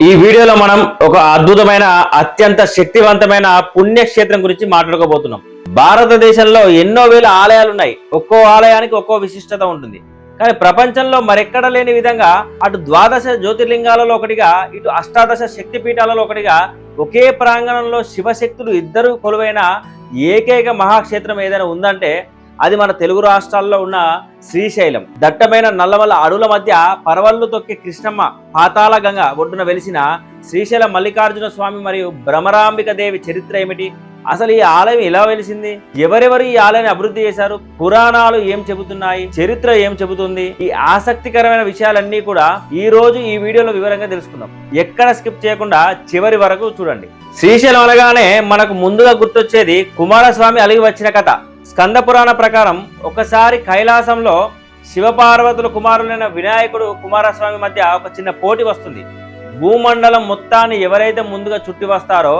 ఈ వీడియోలో మనం ఒక అద్భుతమైన అత్యంత శక్తివంతమైన పుణ్యక్షేత్రం గురించి మాట్లాడుకోబోతున్నాం. భారతదేశంలో ఎన్నో వేల ఆలయాలు ఉన్నాయి. ఒక్కో ఆలయానికి ఒక్కో విశిష్టత ఉంటుంది. కానీ ప్రపంచంలో మరెక్కడ లేని విధంగా అటు ద్వాదశ జ్యోతిర్లింగాలలో ఒకటిగా, ఇటు అష్టాదశ శక్తిపీఠాలలో ఒకటిగా ఒకే ప్రాంగణంలో శివశక్తులు ఇద్దరు కొలువైన ఏకైక మహాక్షేత్రం ఏదైనా ఉందంటే అది మన తెలుగు రాష్ట్రాల్లో ఉన్న శ్రీశైలం. దట్టమైన నల్లమల్ల అడవుల మధ్య పరవళ్లు తొక్కే కృష్ణమ్మ పాతాళ గంగ ఒడ్డున వెలిసిన శ్రీశైలం మల్లికార్జున స్వామి మరియు భ్రమరాంబిక దేవి చరిత్ర ఏమిటి? అసలు ఈ ఆలయం ఎలా వెలిసింది? ఎవరెవరు ఈ ఆలయాన్ని అభివృద్ధి చేశారు? పురాణాలు ఏం చెబుతున్నాయి? చరిత్ర ఏం చెబుతుంది? ఈ ఆసక్తికరమైన విషయాలన్నీ కూడా ఈ రోజు ఈ వీడియోలో వివరంగా తెలుసుకుందాం. ఎక్కడ స్కిప్ చేయకుండా చివరి వరకు చూడండి. శ్రీశైలం అనగానే మనకు ముందుగా గుర్తొచ్చేది కుమారస్వామి అలిగి వచ్చిన కథ. స్కంద పురాణ ప్రకారం ఒకసారి కైలాసంలో శివపార్వతుల కుమారులైన వినాయకుడు కుమారస్వామి మధ్య ఒక చిన్న పోటీ వస్తుంది. భూమండలం మొత్తాన్ని ఎవరైతే ముందుగా చుట్టి వస్తారో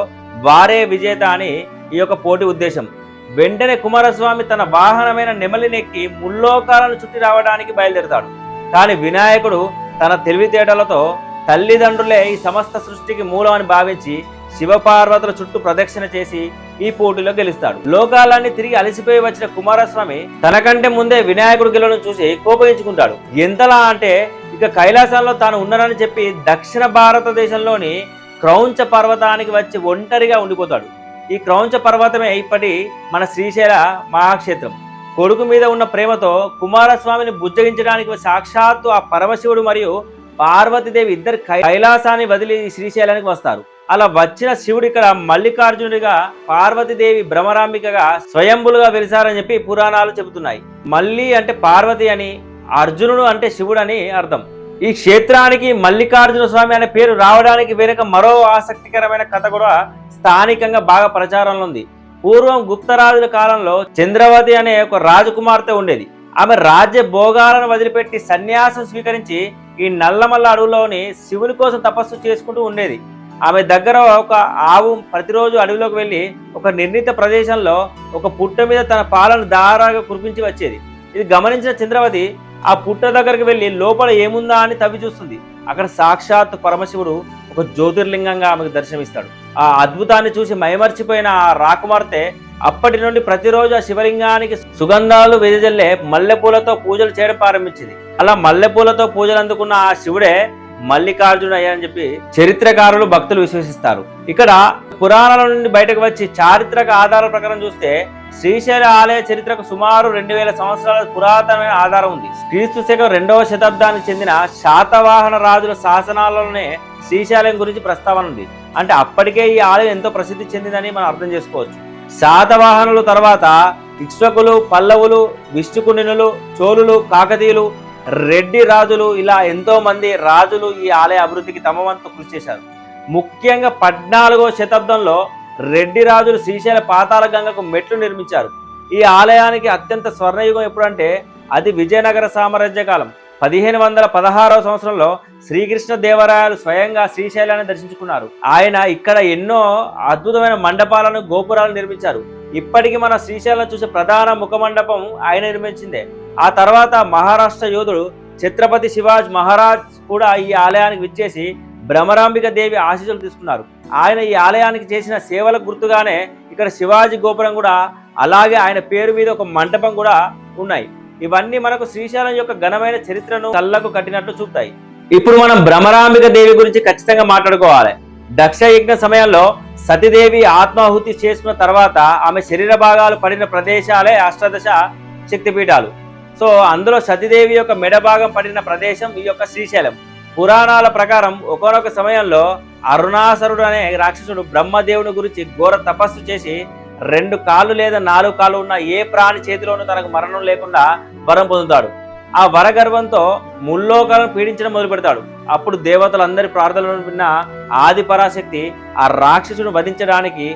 వారే విజేత అని ఈ యొక్క పోటీ ఉద్దేశం. వెంటనే కుమారస్వామి తన వాహనమైన నెమలినెక్కి ముల్లోకాలను చుట్టి రావడానికి బయలుదేరుతాడు. కానీ వినాయకుడు తన తెలివితేటలతో తల్లిదండ్రులే ఈ సమస్త సృష్టికి మూలం అని భావించి శివపార్వతుల చుట్టూ ప్రదక్షిణ చేసి ఈ పోటీలో గెలుస్తాడు. లోకాలన్నీ తిరిగి అలసిపోయి వచ్చిన కుమారస్వామి తనకంటే ముందే వినాయకుడు గెలవడం చూసి కోపగించుకుంటాడు. ఎంతలా అంటే ఇక కైలాసంలో తాను ఉన్నానని చెప్పి దక్షిణ భారతదేశంలోని క్రౌంచ పర్వతానికి వచ్చి ఒంటరిగా ఉండిపోతాడు. ఈ క్రౌంచ పర్వతమే ఇప్పటి మన శ్రీశైల మహాక్షేత్రం. కొడుకు మీద ఉన్న ప్రేమతో కుమారస్వామిని బుజ్జగించడానికి సాక్షాత్తు ఆ పరమశివుడు మరియు పార్వతీదేవి ఇద్దరు కైలాసాన్ని వదిలి శ్రీశైలానికి వస్తారు. అలా వచ్చిన శివుడు ఇక్కడ మల్లికార్జునుడిగా, పార్వతీదేవి భ్రమరాంబికగా స్వయంభులుగా వెలిసారని చెప్పి పురాణాలు చెబుతున్నాయి. మల్లి అంటే పార్వతి అని, అర్జునుడు అంటే శివుడు అని అర్థం. ఈ క్షేత్రానికి మల్లికార్జున స్వామి అనే పేరు రావడానికి వెనుక మరో ఆసక్తికరమైన కథ కూడా స్థానికంగా బాగా ప్రచారంలో ఉంది. పూర్వం గుప్తరాజుల కాలంలో చంద్రవతి అనే ఒక రాజకుమార్తె ఉండేది. ఆమె రాజ్య భోగాలను వదిలిపెట్టి సన్యాసం స్వీకరించి ఈ నల్లమల్ల అడవులోని శివుని కోసం తపస్సు చేసుకుంటూ ఉండేది. ఆమె దగ్గర ఒక ఆవు ప్రతిరోజు అడవిలోకి వెళ్ళి ఒక నిర్ణీత ప్రదేశంలో ఒక పుట్ట మీద తన పాలను దారాగా కురిపించి వచ్చేది. ఇది గమనించిన చంద్రవతి ఆ పుట్ట దగ్గరికి వెళ్ళి లోపల ఏముందా అని తవ్వి చూస్తుంది. అక్కడ సాక్షాత్ పరమశివుడు ఒక జ్యోతిర్లింగంగా ఆమెకు దర్శనమిస్తాడు. ఆ అద్భుతాన్ని చూసి మైమర్చిపోయిన ఆ రాకుమార్తె అప్పటి నుండి ప్రతిరోజు ఆ శివలింగానికి సుగంధాలు వెదజల్లే మల్లెపూలతో పూజలు చేయడం ప్రారంభించింది. అలా మల్లెపూలతో పూజలు అందుకున్న ఆ శివుడే మల్లికార్జున అయ్యారని చెప్పి చరిత్రకారులు భక్తులు విశ్వసిస్తారు. ఇక్కడ పురాణాల నుండి బయటకు వచ్చి చారిత్రక ఆధారాల ప్రకారం చూస్తే శ్రీశైల ఆలయ చరిత్రకు సుమారు 2000 సంవత్సరాల పురాతనమైన ఆధారం ఉంది. క్రీస్తు శకం 2వ శతాబ్దానికి చెందిన శాతవాహన రాజుల శాసనాలలోనే శ్రీశైలం గురించి ప్రస్తావన ఉంది. అంటే అప్పటికే ఈ ఆలయం ఎంతో ప్రసిద్ధి చెందిందని మనం అర్థం చేసుకోవచ్చు. శాతవాహనుల తర్వాత ఇక్ష్వాకులు, పల్లవులు, విష్ణుకుండినులు, చోళులు, కాకతీయులు, రెడ్డి రాజులు ఇలా ఎంతో మంది రాజులు ఈ ఆలయ అభివృద్ధికి తమ వంతు కృషి చేశారు. ముఖ్యంగా 14వ శతాబ్దంలో రెడ్డి రాజులు శ్రీశైల పాతాళ గంగకు మెట్లు నిర్మించారు. ఈ ఆలయానికి అత్యంత స్వర్ణయుగం ఎప్పుడంటే అది విజయనగర సామ్రాజ్య కాలం. 1516వ సంవత్సరంలో శ్రీకృష్ణ దేవరాయలు స్వయంగా శ్రీశైలాన్ని దర్శించుకున్నారు. ఆయన ఇక్కడ ఎన్నో అద్భుతమైన మండపాలను, గోపురాలను నిర్మించారు. ఇప్పటికీ మన శ్రీశైలం చూసే ప్రధాన ముఖమండపం ఆయన నిర్మించిందే. ఆ తర్వాత మహారాష్ట్ర యోధుడు ఛత్రపతి శివాజ్ మహారాజ్ కూడా ఈ ఆలయానికి విచ్చేసి భ్రమరాంబిక దేవి ఆశీస్సులు తీసుకున్నారు. ఆయన ఈ ఆలయానికి చేసిన సేవలకు గుర్తుగానే ఇక్కడ శివాజీ గోపురం కూడా, అలాగే ఆయన పేరు మీద ఒక మంటపం కూడా ఉన్నాయి. ఇవన్నీ మనకు శ్రీశైలం యొక్క ఘనమైన చరిత్రను కళ్ళకు కట్టినట్లు చూపుతాయి. ఇప్పుడు మనం భ్రమరాంబిక దేవి గురించి ఖచ్చితంగా మాట్లాడుకోవాలి. దక్ష యజ్ఞ సమయంలో సతీదేవి ఆత్మాహుతి చేసుకున్న తర్వాత ఆమె శరీర భాగాలు పడిన ప్రదేశాలే అష్టాదశ శక్తిపీఠాలు. సో అందులో సతీదేవి యొక్క మెడ భాగం పడిన ప్రదేశం ఈ యొక్క శ్రీశైలం. పురాణాల ప్రకారం ఒకనొక సమయంలో అరుణాసురుడు అనే రాక్షసుడు బ్రహ్మదేవుని గురించి ఘోర తపస్సు చేసి 2 కాళ్ళు లేదా 4 కాళ్ళు ఉన్న ఏ ప్రాణి చేతిలోనూ తనకు మరణం లేకుండా వరం పొందుతాడు. ఆ వరగర్వంతో ముల్లోకాలను పీడించడం మొదలు పెడతాడు. అప్పుడు దేవతలందరి ప్రార్థనలను విన్న ఆది పరాశక్తి ఆ రాక్షసును వధించడానికి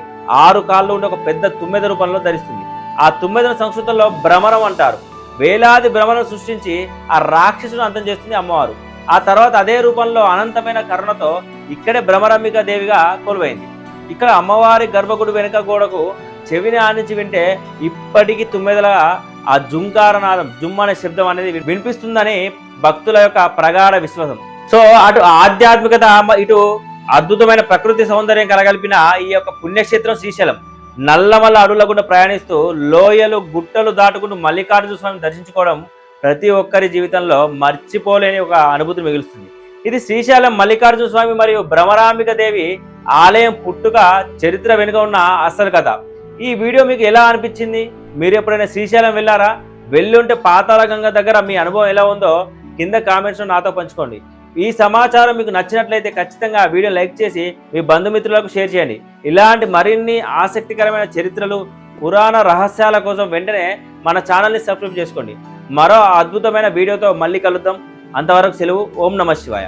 6 కాళ్ళు ఉండి ఒక పెద్ద తుమ్మెద రూపంలో ధరిస్తుంది. ఆ తుమ్మెదను సంస్కృతంలో భ్రమరం అంటారు. వేలాది భ్రమలను సృష్టించి ఆ రాక్షసును అంతం చేస్తుంది అమ్మవారు. ఆ తర్వాత అదే రూపంలో అనంతమైన కరుణతో ఇక్కడే భ్రమరాంబిక దేవిగా కొలువైంది. ఇక్కడ అమ్మవారి గర్భగుడి వెనుక గోడకు చెవిని ఆనించి వింటే ఇప్పటికీ తుమ్మెదల ఆ జుంకారనాదం, జుమ్ అనే శబ్దం అనేది వినిపిస్తుందని భక్తుల యొక్క ప్రగాఢ విశ్వాసం. సో అటు ఆధ్యాత్మికత, ఇటు అద్భుతమైన ప్రకృతి సౌందర్యం కలగలిపిన ఈ యొక్క పుణ్యక్షేత్రం శ్రీశైలం. నల్లమల్ల అడవుల గుండా ప్రయాణిస్తూ లోయలు గుట్టలు దాటుకుంటూ మల్లికార్జున స్వామిని దర్శించుకోవడం ప్రతి ఒక్కరి జీవితంలో మర్చిపోలేని ఒక అనుభూతి మిగులుస్తుంది. ఇది శ్రీశైలం మల్లికార్జున స్వామి మరియు భ్రమరాంబిక దేవి ఆలయం పుట్టుక చరిత్ర వెనుక ఉన్న అసలు కథ. ఈ వీడియో మీకు ఎలా అనిపించింది? మీరు ఎప్పుడైనా శ్రీశైలం వెళ్ళారా? వెళ్ళి ఉంటే పాతాళ గంగ దగ్గర మీ అనుభవం ఎలా ఉందో కింద కామెంట్స్లో నాతో పంచుకోండి. ఈ సమాచారం మీకు నచ్చినట్లయితే ఖచ్చితంగా ఆ వీడియో లైక్ చేసి మీ బంధుమిత్రులకు షేర్ చేయండి. ఇలాంటి మరిన్ని ఆసక్తికరమైన చరిత్రలు, పురాణ రహస్యాల కోసం వెంటనే మన ఛానల్ని సబ్స్క్రైబ్ చేసుకోండి. మరో అద్భుతమైన వీడియోతో మళ్ళీ కలుద్దాం. అంతవరకు సెలవు. ఓం నమః శివాయ.